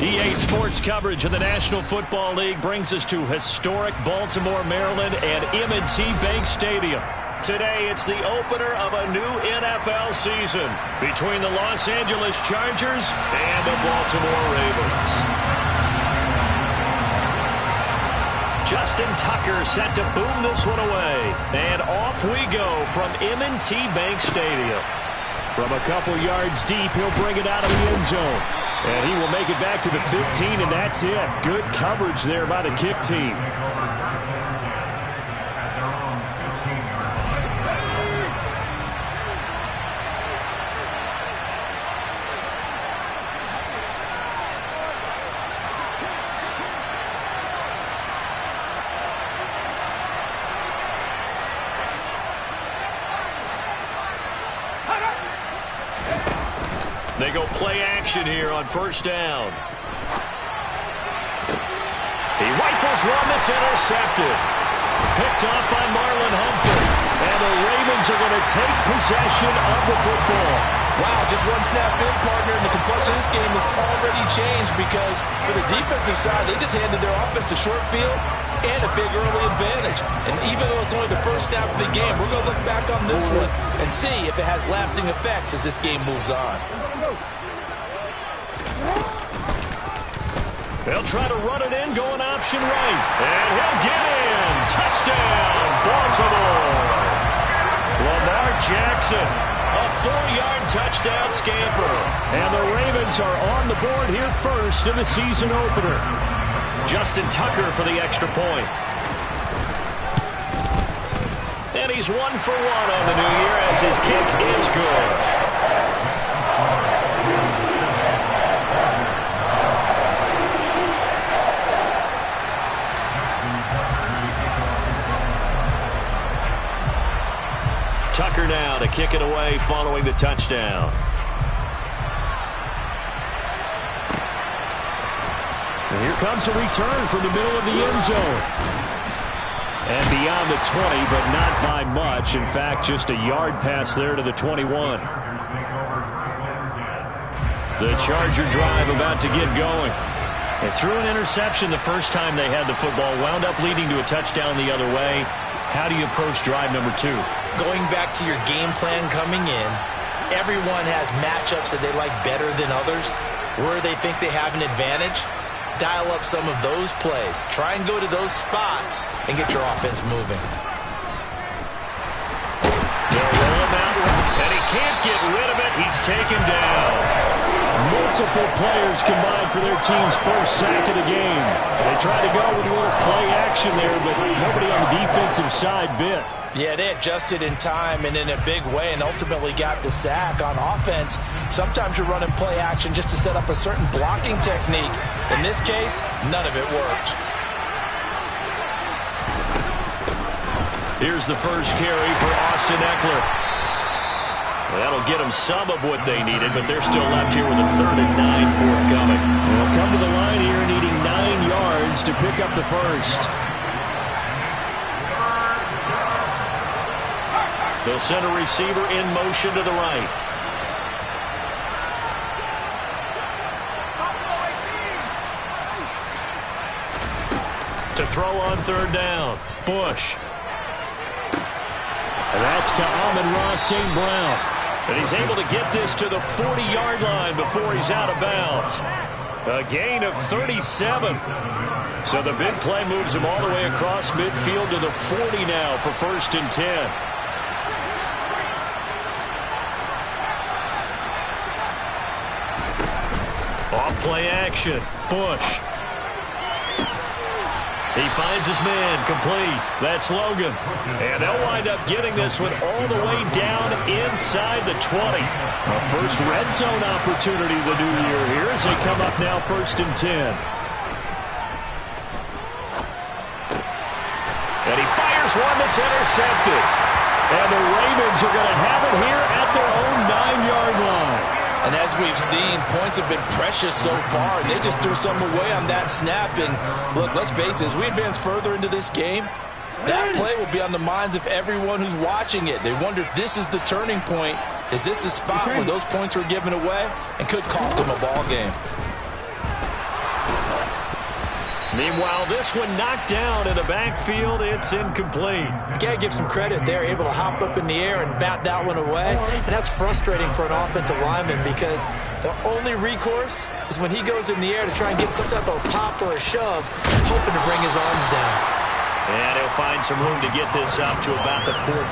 EA Sports coverage of the National Football League brings us to historic Baltimore, Maryland and M&T Bank Stadium. Today, it's the opener of a new NFL season between the Los Angeles Chargers and the Baltimore Ravens. Justin Tucker set to boom this one away. And off we go from M&T Bank Stadium. From a couple yards deep, he'll bring it out of the end zone. And he will make it back to the 15, and that's it. Good coverage there by the kick team. They go play action here on first down. He rifles one that's intercepted. Picked off by Marlon Humphrey. And the Ravens are going to take possession of the football. Wow, just one snap in, partner, and the complexion of this game has already changed because for the defensive side, they just handed their offense a short field and a big early advantage. And even though it's only the first snap of the game, we're going to look back on this one and see if it has lasting effects as this game moves on. They'll try to run it in, going option right. And he'll get in. Touchdown, Baltimore. Lamar Jackson, a 4-yard touchdown scamper. And the Ravens are on the board here first in the season opener. Justin Tucker for the extra point. And he's 1 for 1 on the new year as his kick is good. Tucker now to kick it away following the touchdown. And here comes a return from the middle of the end zone. And beyond the 20, but not by much. In fact, just a yard pass there to the 21. The Charger drive about to get going. They threw an interception the first time they had the football, wound up leading to a touchdown the other way. How do you approach drive number 2? Going back to your game plan coming in, everyone has matchups that they like better than others. Where they think they have an advantage, dial up some of those plays. Try and go to those spots and get your offense moving. They'll roll him out, and he can't get rid of it. He's taken down. Multiple players combined for their team's first sack of the game. They tried to go with a little play action there, but nobody on the defensive side bit. Yeah, they adjusted in time and in a big way and ultimately got the sack. On offense, sometimes you're running play action just to set up a certain blocking technique. In this case, none of it worked. Here's the first carry for Austin Eckler. That'll get them some of what they needed, but they're still left here with a 3rd and 9 forthcoming. They'll come to the line here needing 9 yards to pick up the first. They'll send a receiver in motion to the right. To throw on 3rd down, Bush. And that's to Amon-Ra St. Brown. And he's able to get this to the 40-yard line before he's out of bounds. A gain of 37. So the big play moves him all the way across midfield to the 40 now for 1st and 10. Off play action. Bush. He finds his man, complete. That's Logan. And they'll wind up getting this one all the way down inside the 20. A first red zone opportunity the new year here as they come up now 1st and 10. And he fires one that's intercepted. And the Ravens are going to have it here at their own 9-yard line. And as we've seen, points have been precious so far, and they just threw some away on that snap. And look, let's face it, as we advance further into this game, that play will be on the minds of everyone who's watching it. They wonder if this is the turning point. Is this the spot where those points were given away and could cost them a ball game? Meanwhile, this one knocked down in the backfield. It's incomplete. You got to give some credit there, able to hop up in the air and bat that one away. And that's frustrating for an offensive lineman because the only recourse is when he goes in the air to try and get some type of a pop or a shove, hoping to bring his arms down. And he'll find some room to get this up to about the 14.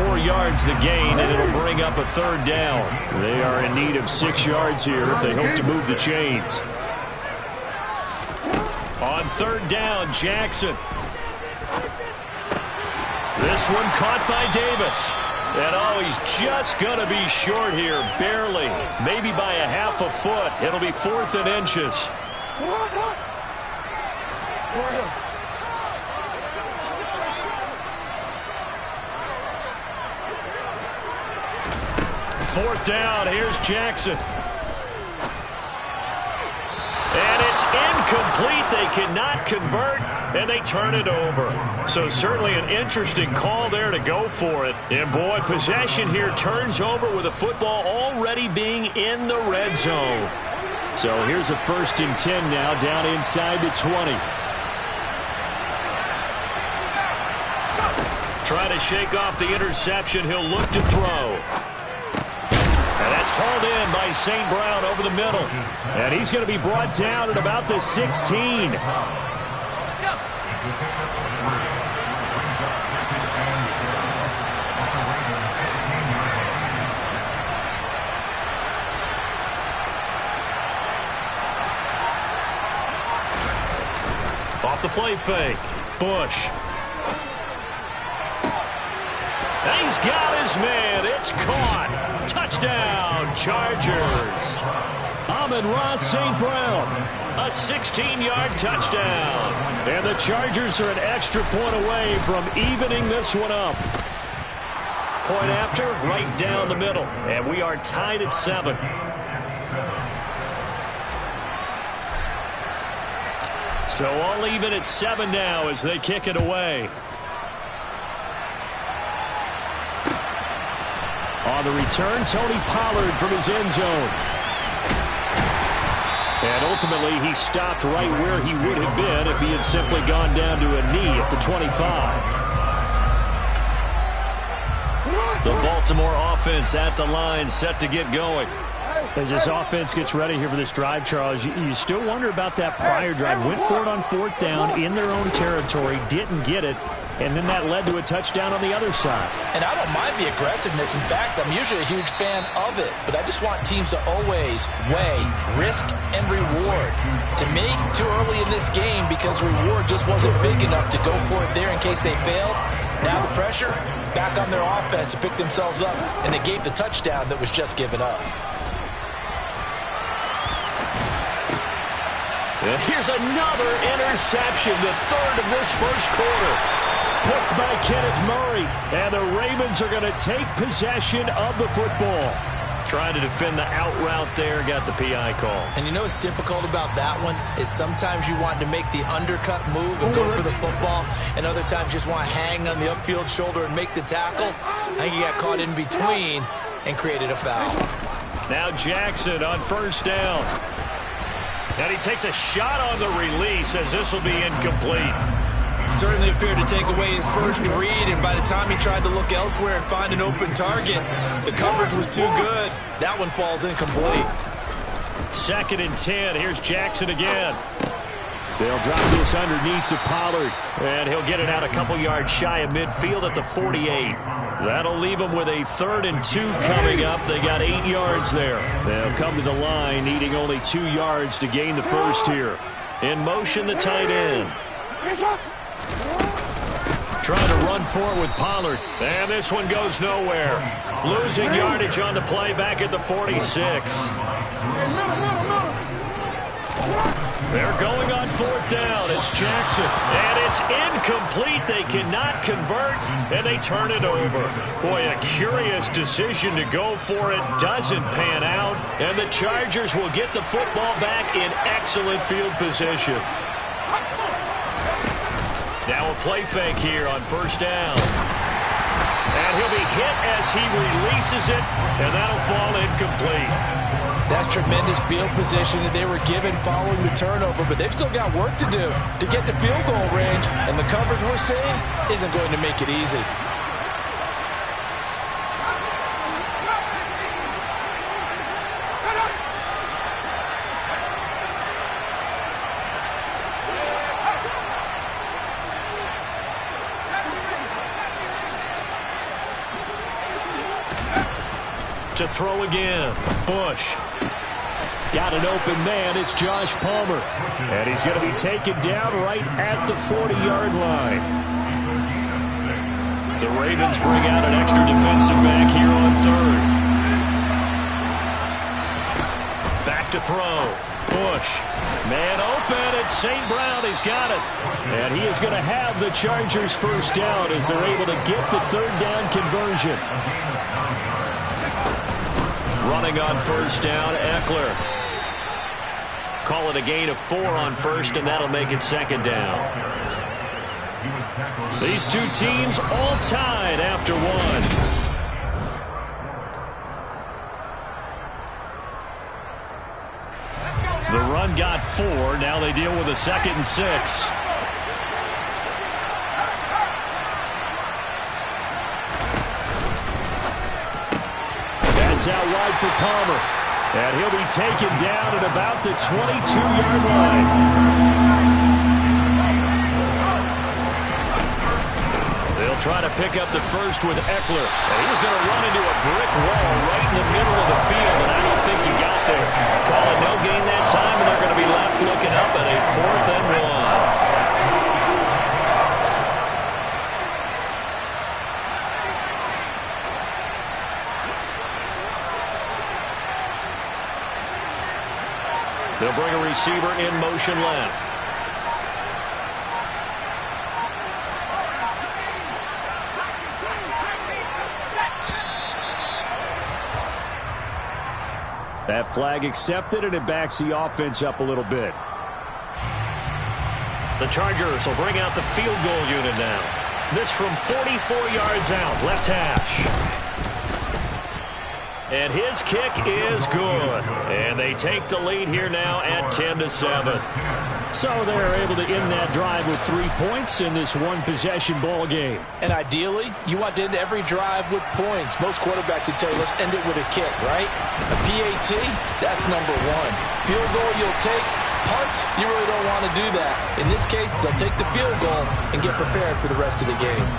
4 yards the gain, and it'll bring up a third down. They are in need of 6 yards here if they hope to move the chains. On third down, Jackson. This one caught by Davis. And oh, he's just going to be short here, barely. Maybe by a half a foot. It'll be 4th and inches. Fourth down, here's Jackson. And it's incomplete. They cannot convert, and they turn it over. So certainly an interesting call there to go for it. And boy, possession here turns over with the football already being in the red zone. So here's a 1st and 10 now, down inside the 20. Trying to shake off the interception. He'll look to throw. And that's hauled in by St. Brown over the middle. And he's going to be brought down at about the 16. Off the play fake. Bush. And he's got his man. It's caught. Touchdown, Chargers. Amon-Ra St. Brown. A 16-yard touchdown. And the Chargers are an extra point away from evening this one up. Point after, right down the middle. And we are tied at 7. So all even at 7 now as they kick it away. On the return, Tony Pollard from his end zone. And ultimately, he stopped right where he would have been if he had simply gone down to a knee at the 25. The Baltimore offense at the line, set to get going. As this offense gets ready here for this drive, Charles, you still wonder about that prior drive. Went for it on 4th down in their own territory, didn't get it. And then that led to a touchdown on the other side. And I don't mind the aggressiveness. In fact, I'm usually a huge fan of it. But I just want teams to always weigh risk and reward. To me, too early in this game because reward just wasn't big enough to go for it there in case they failed. Now the pressure back on their offense to pick themselves up. And they gave the touchdown that was just given up. And here's another interception, the 3rd of this first quarter. Picked by Kenneth Murray, and the Ravens are going to take possession of the football. Trying to defend the out route there, got the PI call. And you know what's difficult about that one is sometimes you want to make the undercut move and go for the football, and other times just want to hang on the upfield shoulder and make the tackle. I think he got caught in between and created a foul. Now Jackson on 1st down. And he takes a shot on the release as this will be incomplete. Certainly appeared to take away his first read, and by the time he tried to look elsewhere and find an open target, the coverage was too good. That one falls incomplete. 2nd and 10. Here's Jackson again. They'll drop this underneath to Pollard, and he'll get it out a couple yards shy of midfield at the 48. That'll leave him with a 3rd and 2 coming up. They got 8 yards there. They'll come to the line, needing only 2 yards to gain the first here. In motion, the tight end. Trying to run forward with Pollard. And this one goes nowhere. Losing yardage on the play back at the 46. They're going on 4th down. It's Jackson. And it's incomplete. They cannot convert, and they turn it over. Boy, a curious decision to go for it. Doesn't pan out, and the Chargers will get the football back in excellent field position. Now a play fake here on 1st down. And he'll be hit as he releases it, and that'll fall incomplete. That's tremendous field position that they were given following the turnover, but they've still got work to do to get to field goal range, and the coverage we're seeing isn't going to make it easy. To throw again. Bush. Got an open man. It's Josh Palmer. And he's going to be taken down right at the 40-yard line. The Ravens bring out an extra defensive back here on third. Back to throw. Bush. Man open. It's St. Brown. He's got it. And he is going to have the Chargers first down as they're able to get the third down conversion. Running on first down, Eckler. Call it a gain of 4 on first, and that'll make it second down. These two teams all tied after one. The run got 4. Now they deal with a 2nd and 6. Out wide for Palmer. And he'll be taken down at about the 22-yard line. They'll try to pick up the first with Eckler. And he was going to run into a brick wall right in the middle of the field, and I don't think he got there. Call it no gain that time, and they're going to be left looking up at a 4th and 1. They'll bring a receiver in motion left. That flag accepted, and it backs the offense up a little bit. The Chargers will bring out the field goal unit now. This from 44 yards out, left hash. And his kick is good. And they take the lead here now at 10-7. So they're able to end that drive with 3 points in this one-possession ball game. And ideally, you want to end every drive with points. Most quarterbacks would tell you, let's end it with a kick, right? A PAT, that's number 1. Field goal you'll take. Punts, you really don't want to do that. In this case, they'll take the field goal and get prepared for the rest of the game.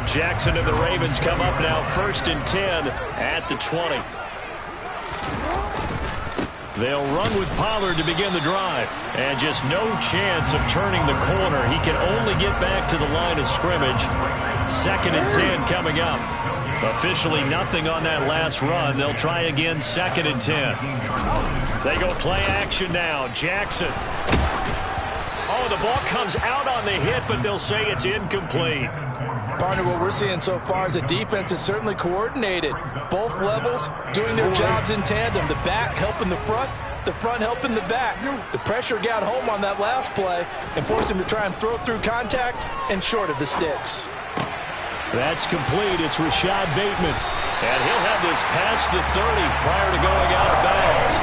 Jackson and the Ravens come up now 1st and 10 at the 20. They'll run with Pollard to begin the drive. And just no chance of turning the corner. He can only get back to the line of scrimmage. 2nd and 10 coming up. Officially nothing on that last run. They'll try again 2nd and 10. They go play action now. Jackson. Oh, the ball comes out on the hit, but they'll say it's incomplete. Partner, what we're seeing so far is the defense is certainly coordinated. Both levels doing their jobs in tandem. The back helping the front helping the back. The pressure got home on that last play and forced him to try and throw through contact and short of the sticks. That's complete. It's Rashad Bateman. And he'll have this past the 30 prior to going out of bounds.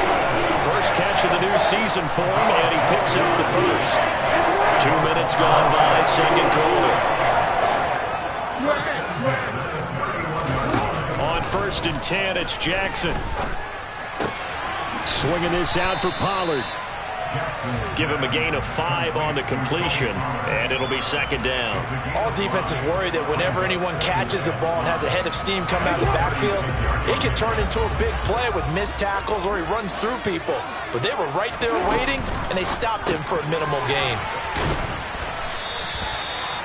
First catch of the new season for him, and he picks up the first. 2 minutes gone by, second quarter. On 1st and 10, it's Jackson. Swinging this out for Pollard. Give him a gain of 5 on the completion, and it'll be 2nd down. All defenses worry that whenever anyone catches the ball and has a head of steam come out of the backfield, it can turn into a big play with missed tackles or he runs through people. But they were right there waiting, and they stopped him for a minimal gain.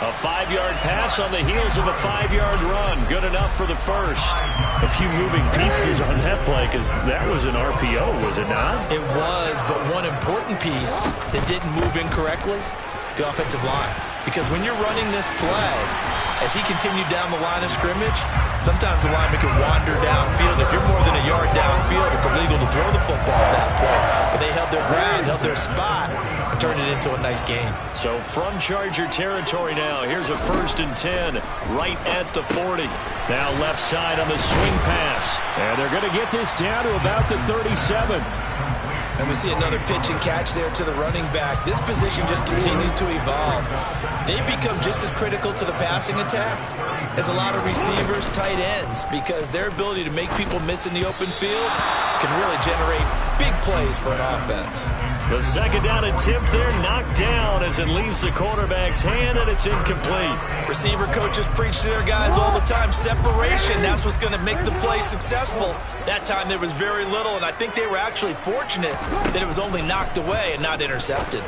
A 5-yard pass on the heels of a 5-yard run. Good enough for the first. A few moving pieces on that play because that was an RPO, was it not? It was, but one important piece that didn't move incorrectly, the offensive line. Because when you're running this play, as he continued down the line of scrimmage, sometimes the lineman can wander downfield. If you're more than a yard downfield, it's illegal to throw the football at that point. But they held their ground, held their spot, and turn it into a nice game. So from Charger territory now, here's a 1st and 10 right at the 40. Now left side on the swing pass. And they're going to get this down to about the 37. And we see another pitch and catch there to the running back. This position just continues to evolve. They become just as critical to the passing attack as a lot of receivers, tight ends, because their ability to make people miss in the open field can really generate big plays for an offense. The 2nd down attempt there knocked down as it leaves the quarterback's hand, and it's incomplete. Receiver coaches preach to their guys all the time, separation. That's what's going to make the play successful. That time there was very little, and I think they were actually fortunate that it was only knocked away and not intercepted.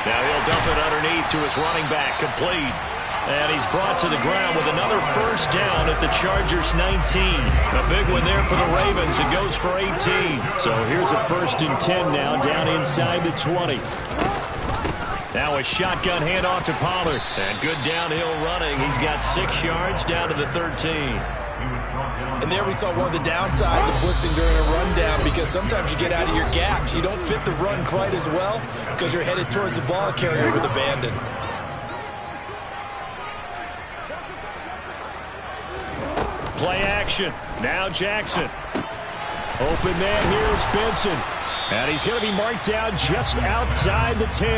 Now he'll dump it underneath to his running back, complete. And he's brought to the ground with another 1st down at the Chargers 19. A big one there for the Ravens. It goes for 18. So here's a 1st and 10 now down inside the 20. Now a shotgun handoff to Pollard. And good downhill running. He's got 6 yards down to the 13. And there we saw one of the downsides of blitzing during a rundown, because sometimes you get out of your gaps. You don't fit the run quite as well because you're headed towards the ball carrier with abandon. Play action. Now Jackson. Open man here is Benson. And he's going to be marked down just outside the 10.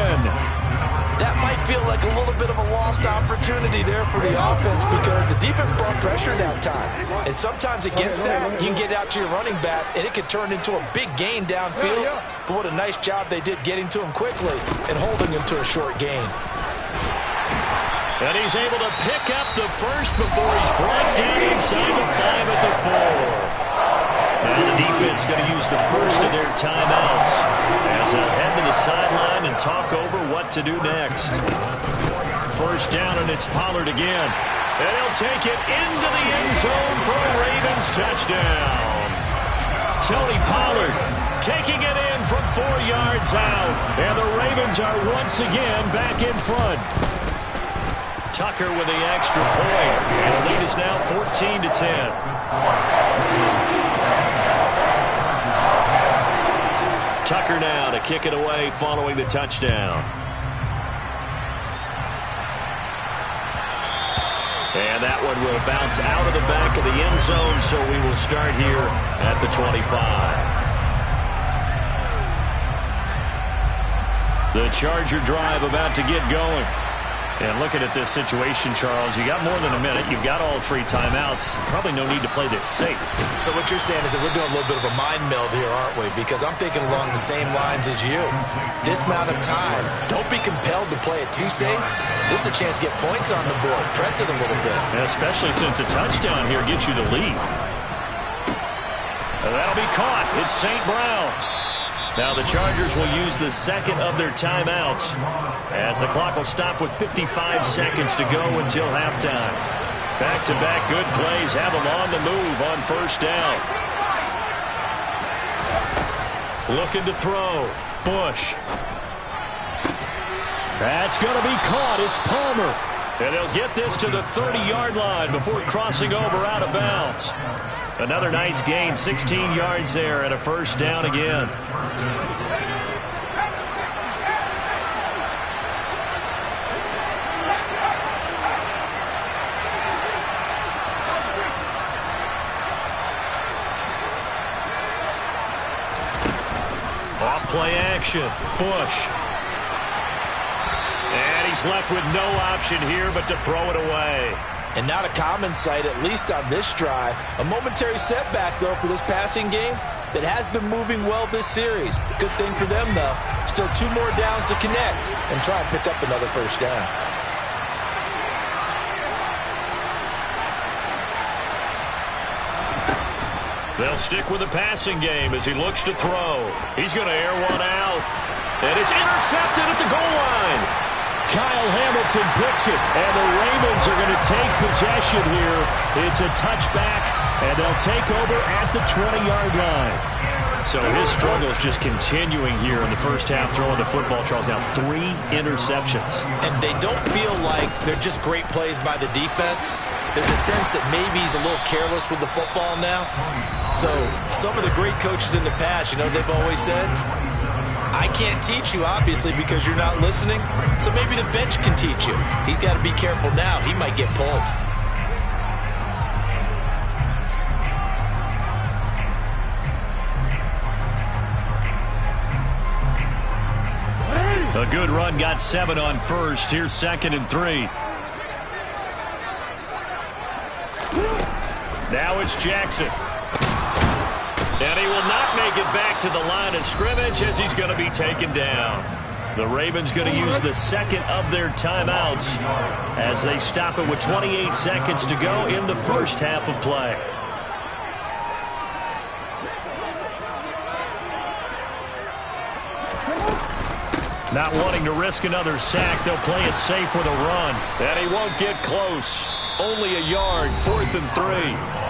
That might feel like a little bit of a lost opportunity there for the offense, because the defense brought pressure that time. And sometimes against that, you can get out to your running back, and it could turn into a big gain downfield. But what a nice job they did getting to him quickly and holding him to a short gain. And he's able to pick up the 1st before he's brought down inside the 5 at the 4. Now the defense going to use the 1st of their timeouts as they'll head to the sideline and talk over what to do next. 1st down, and it's Pollard again. And he'll take it into the end zone for a Ravens touchdown. Tony Pollard taking it in from 4 yards out. And the Ravens are once again back in front. Tucker with the extra point. And the lead is now 14-10. Tucker now to kick it away following the touchdown. And that one will bounce out of the back of the end zone, so we will start here at the 25. The Charger drive about to get going. And looking at this situation, Charles, you got more than a minute. You've got all 3 timeouts. Probably no need to play this safe. So what you're saying is that we're doing a little bit of a mind meld here, aren't we? Because I'm thinking along the same lines as you. This amount of time, don't be compelled to play it too safe. This is a chance to get points on the board. Press it a little bit. And especially since a touchdown here gets you the lead. And that'll be caught. It's St. Brown. Now the Chargers will use the 2nd of their timeouts as the clock will stop with 55 seconds to go until halftime. Back-to-back good plays have them on the move on 1st down. Looking to throw. Bush. That's going to be caught. It's Palmer. And they'll get this to the 30-yard line before crossing over out of bounds. Another nice gain, 16 yards there, and a 1st down again. Off play action, Bush. And he's left with no option here but to throw it away. And not a common sight, at least on this drive. A momentary setback, though, for this passing game that has been moving well this series. Good thing for them, though. Still 2 more downs to connect and try and pick up another 1st down. They'll stick with the passing game as he looks to throw. He's going to air one out. And it's intercepted at the goal line. Kyle Hamilton picks it, and the Ravens are going to take possession here. It's a touchback, and they'll take over at the 20-yard line. So his struggle is just continuing here in the 1st half, throwing the football, Charles. Now 3 interceptions. And they don't feel like they're just great plays by the defense. There's a sense that maybe he's a little careless with the football now. So some of the great coaches in the past, you know, they've always said, I can't teach you, obviously, because you're not listening. So maybe the bench can teach you. He's got to be careful now. He might get pulled. A good run, got 7 on first. Here's 2nd and 3. Now it's Jackson. And he will not make it back to the line of scrimmage as he's going to be taken down. The Ravens going to use the 2nd of their timeouts as they stop it with 28 seconds to go in the first half of play. Not wanting to risk another sack, they'll play it safe with a run. And he won't get close. Only a yard, 4th and 3.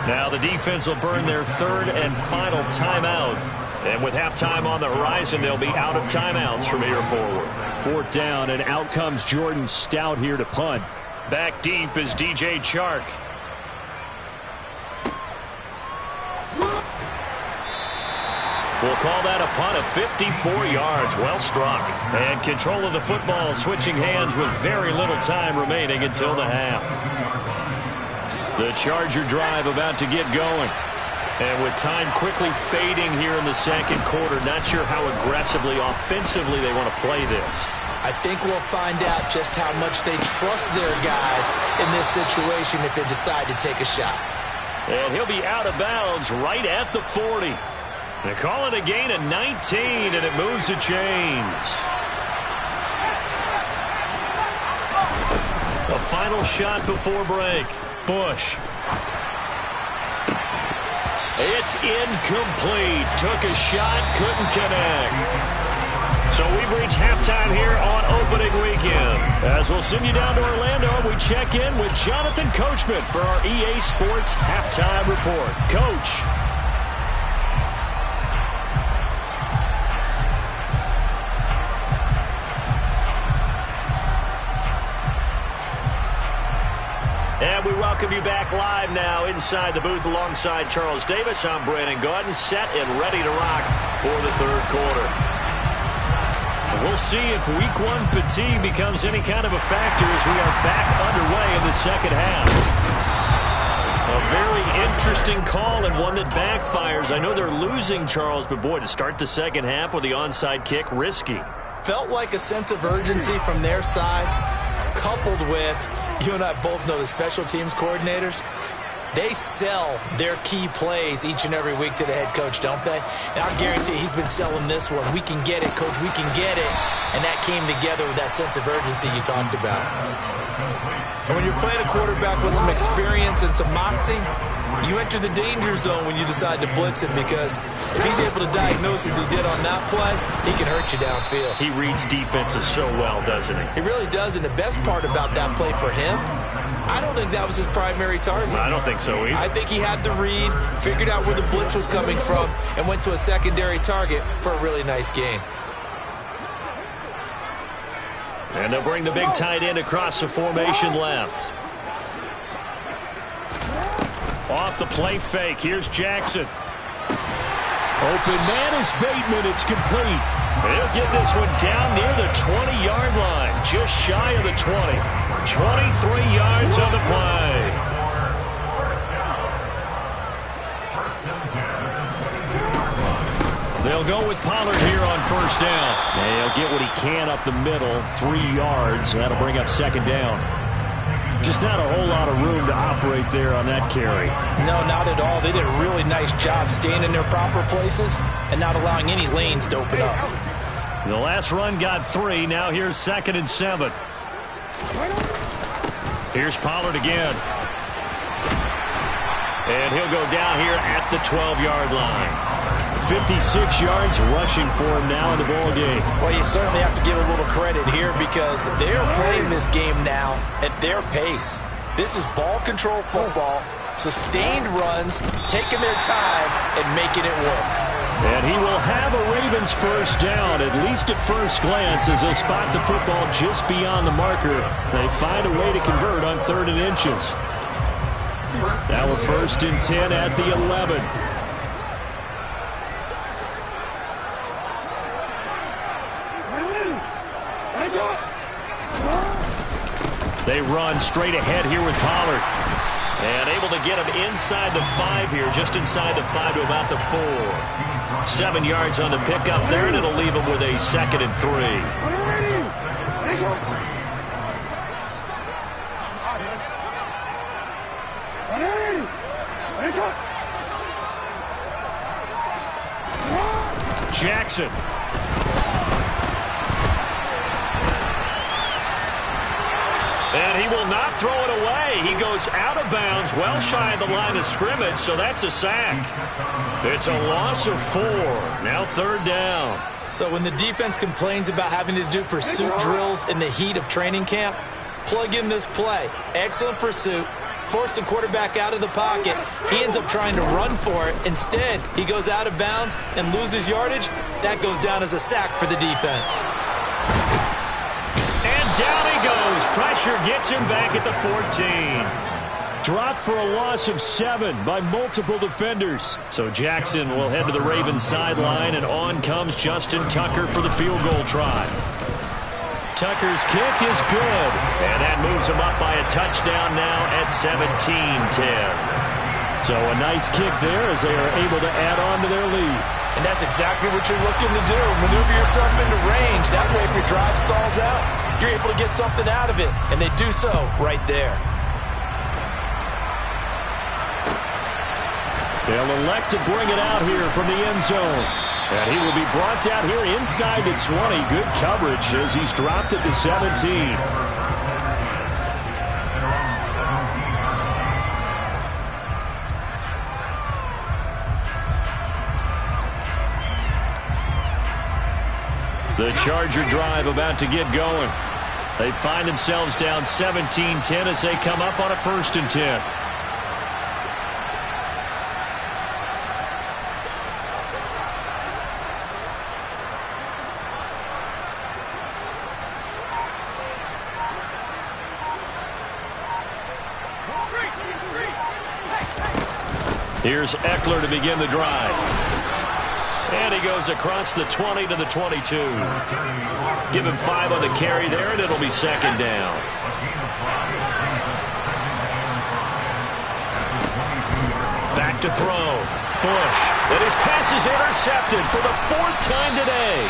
Now the defense will burn their 3rd and final timeout. And with halftime on the horizon, they'll be out of timeouts from here forward. 4th down, and out comes Jordan Stout here to punt. Back deep is DJ Chark. We'll call that a punt of 54 yards. Well struck. And control of the football switching hands with very little time remaining until the half. The Charger drive about to get going. And with time quickly fading here in the second quarter, not sure how aggressively, offensively they want to play this. I think we'll find out just how much they trust their guys in this situation if they decide to take a shot. And he'll be out of bounds right at the 40. They call it a gain of 19, and it moves the chains. A final shot before break. Bush. It's incomplete. Took a shot, couldn't connect. So we've reached halftime here on opening weekend. As we'll send you down to Orlando, we check in with Jonathan Coachman for our EA Sports Halftime Report. Coach. And we welcome you back live now inside the booth alongside Charles Davis. I'm Brandon Gaudin, set and ready to rock for the third quarter. And we'll see if week 1 fatigue becomes any kind of a factor as we are back underway in the second half. A very interesting call and one that backfires. I know they're losing, Charles, but boy, to start the second half with the onside kick, risky. Felt like a sense of urgency from their side, coupled with, you and I both know the special teams coordinators, they sell their key plays each and every week to the head coach, don't they? And I guarantee he's been selling this one. We can get it, coach, we can get it. And that came together with that sense of urgency you talked about. And when you're playing a quarterback with some experience and some moxie, you enter the danger zone when you decide to blitz him, because if he's able to diagnose as he did on that play, he can hurt you downfield. He reads defenses so well, doesn't he? He really does, and the best part about that play for him, I don't think that was his primary target. I don't think so either. I think he had the read, figured out where the blitz was coming from, and went to a secondary target for a really nice gain. And they'll bring the big tight end across the formation left. Off the play fake. Here's Jackson. Open man is Bateman. It's complete. He'll get this one down near the 20-yard line. Just shy of the 20. 23 yards on the play. They'll go with Pollard here on first down. And he'll get what he can up the middle. 3 yards. That'll bring up second down. Just not a whole lot of room to operate there on that carry. No, not at all. They did a really nice job staying in their proper places and not allowing any lanes to open up. The last run got 3. Now here's 2nd and 7. Here's Pollard again. And he'll go down here at the 12-yard line. 56 yards rushing for him now in the ball game. Well, you certainly have to give a little credit here because they're playing this game now at their pace. This is ball control football, sustained runs, taking their time, and making it work. And he will have a Ravens first down, at least at first glance, as they'll spot the football just beyond the marker. They find a way to convert on 3rd and inches. Now we're 1st and 10 at the 11. They run straight ahead here with Pollard. And able to get him inside the 5 here, just inside the 5 to about the 4. 7 yards on the pickup there, and it'll leave him with a 2nd and 3. Jackson. And he will not throw it away. He goes out of bounds, well shy of the line of scrimmage, so that's a sack. It's a loss of 4. Now 3rd down. So when the defense complains about having to do pursuit drills in the heat of training camp, plug in this play. Excellent pursuit. Force the quarterback out of the pocket. He ends up trying to run for it. Instead, he goes out of bounds and loses yardage. That goes down as a sack for the defense. And down he goes. Pressure gets him back at the 14. Dropped for a loss of 7 by multiple defenders. So Jackson will head to the Ravens sideline, and on comes Justin Tucker for the field goal try. Tucker's kick is good, and that moves him up by a touchdown now at 17-10. So a nice kick there as they are able to add on to their lead. And that's exactly what you're looking to do. Maneuver yourself into range. That way, if your drive stalls out, you're able to get something out of it. And they do so right there. They'll elect to bring it out here from the end zone. And he will be brought down here inside the 20. Good coverage as he's dropped at the 17. The Charger drive about to get going. They find themselves down 17-10 as they come up on a 1st and 10. Here's Eckler to begin the drive. And he goes across the 20 to the 22. Give him 5 on the carry there, and it'll be 2nd down. Back to throw. Bush. And his pass is intercepted for the 4th time today.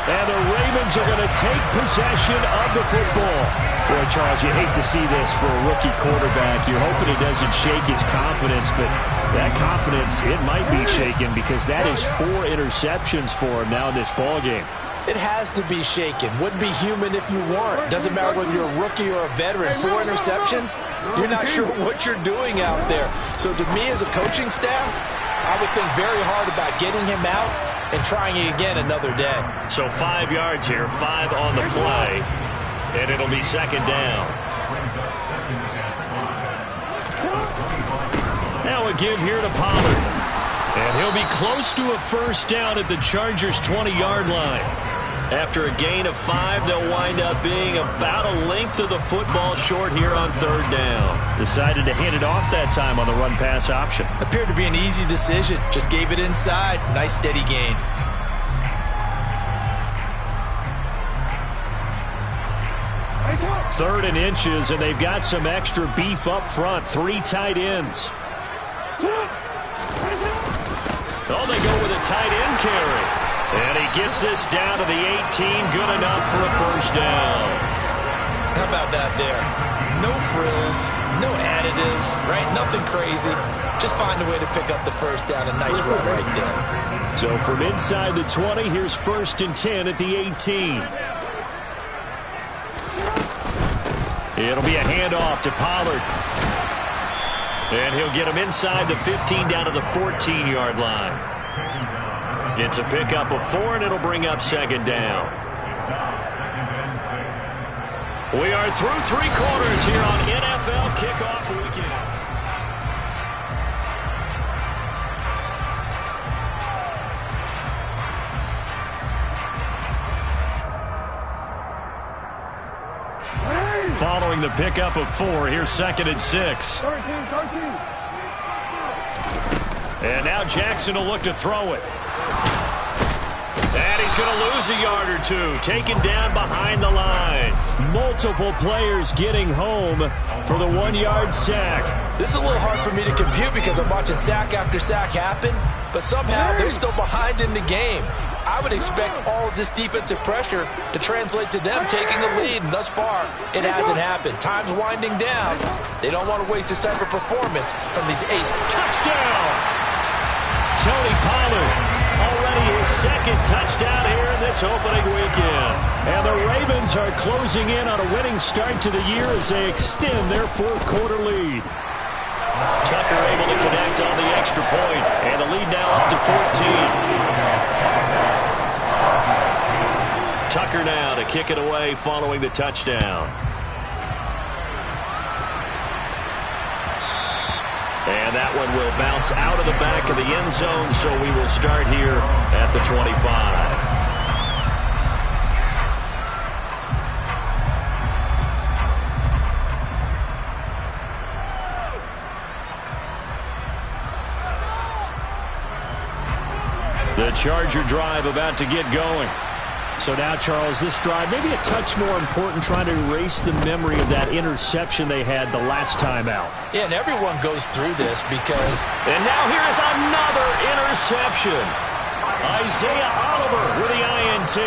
And the Ravens are going to take possession of the football. Boy, Charles, you hate to see this for a rookie quarterback. You're hoping it doesn't shake his confidence, but that confidence, it might be shaken because that is 4 interceptions for him now in this ballgame. It has to be shaken. Wouldn't be human if you weren't. Doesn't matter whether you're a rookie or a veteran. 4 interceptions, you're not sure what you're doing out there. So to me as a coaching staff, I would think very hard about getting him out and trying it again another day. So 5 yards here, 5 on the play, and it'll be 2nd down. Now a give here to Pollard. And he'll be close to a 1st down at the Chargers' 20-yard line. After a gain of 5, they'll wind up being about a length of the football short here on 3rd down. Decided to hand it off that time on the run-pass option. Appeared to be an easy decision. Just gave it inside. Nice steady gain. Third and inches, and they've got some extra beef up front. 3 tight ends. Oh, they go with a tight end carry. And he gets this down to the 18. Good enough for a 1st down. How about that there? No frills, no additives, right? Nothing crazy. Just find a way to pick up the 1st down. A nice run right there. So from inside the 20, here's 1st and 10 at the 18. It'll be a handoff to Pollard. And he'll get him inside the 15 down to the 14-yard line. It's a pickup of 4, and it'll bring up 2nd down. We are through 3 quarters here on NFL Kickoff Weekend. Following the pickup of 4, here's 2nd and 6. And now Jackson will look to throw it. And he's going to lose a yard or two. Taken down behind the line. Multiple players getting home for the 1-yard sack. This is a little hard for me to compute because I'm watching sack after sack happen, but somehow they're still behind in the game. I would expect all of this defensive pressure to translate to them taking a lead, and thus far, it hasn't happened. Time's winding down. They don't want to waste this type of performance from these ace. Touchdown! Tony Pollard, already his second touchdown here in this opening weekend. And the Ravens are closing in on a winning start to the year as they extend their fourth-quarter lead. Tucker able to connect on the extra point, and the lead now up to 14. Tucker now to kick it away following the touchdown. And that one will bounce out of the back of the end zone, so we will start here at the 25. The Charger drive about to get going. So now, Charles, this drive maybe a touch more important, trying to erase the memory of that interception they had the last time out. Yeah, and everyone goes through this because... And now here is another interception. Isaiah Oliver with the INT.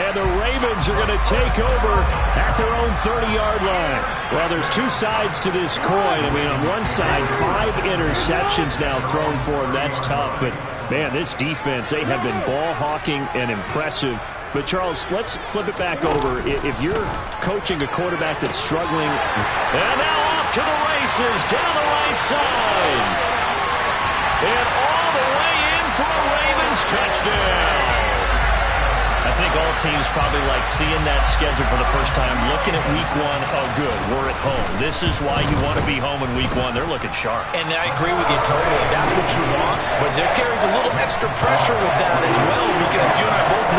And the Ravens are going to take over at their own 30-yard line. Well, there's two sides to this coin. I mean, on one side, 5 interceptions now thrown for him. That's tough. But, man, this defense, they have been ball hawking and impressive. But, Charles, let's flip it back over. If you're coaching a quarterback that's struggling. And now off to the races down the right side. And all the way in for a Ravens touchdown. I think all teams probably like seeing that schedule for the first time, looking at week 1. Oh, good, we're at home. This is why you want to be home in week 1. They're looking sharp. And I agree with you totally. That's what you want. But there carries a little extra pressure with that as well because you and I both know